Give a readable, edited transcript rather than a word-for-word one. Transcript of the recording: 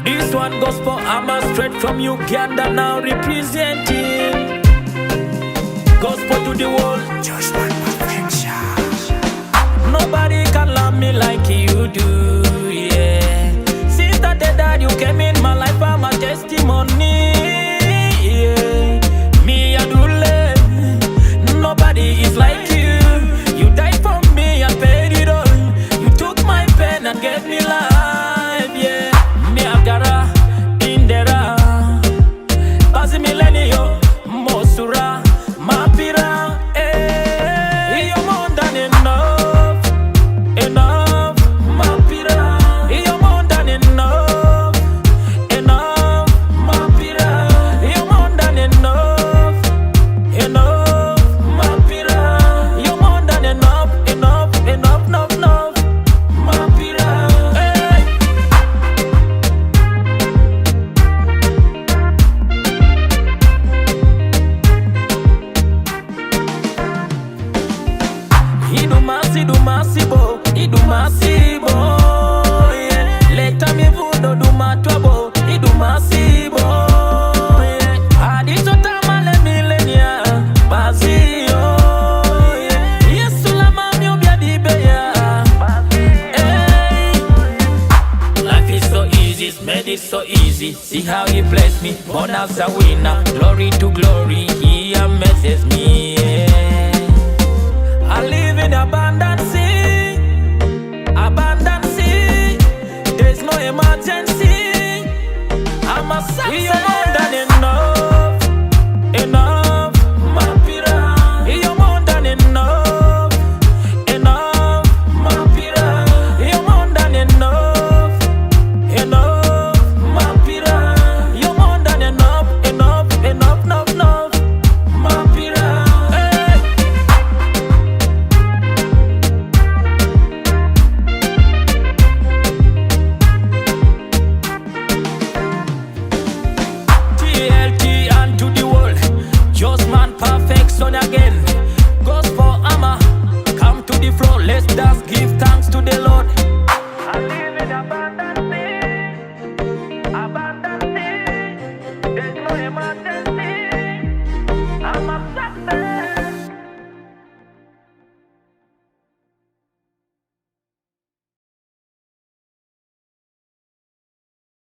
This one goes for Amma, straight from Uganda, now representing. Gospel to the world. Judgment Perfection. Nobody can love me like you do, yeah. Since the day that you came in my life, I'm a testimony, yeah. Me Adule, nobody is like you. You died for me and paid it all. You took my pain and gave me life, yeah. Me Agara, Indera, Bazi Millennium, Mosura, Mapira, eh. You're more than enough, enough, Mapira. You're more than enough, enough, Mapira. You're more than enough, enough, Mapira. You're more than enough, enough, enough, enough, enough, Mapira. Idumasibo, yeah. Leta mi vudo dumatwabo, idumasibo, yeah. Adisota male milenia, bazio, yeah. Yesu la mami obia dibeya, hey. Life is so easy, it's made it so easy. See how he blessed me, born as a winner. Glory to glory, he amazes me, yeah. I live in abundance, there's no emergency. I'm a success. You're more than enough, enough, Mapira. You're more than enough, enough, Mapira. You're more than enough, enough, Mapira. You're more than enough, enough, enough, enough, enough, Mapira. Judgment Perfection again. Goes for Amma. Come to the floor, let's just give thanks to the Lord.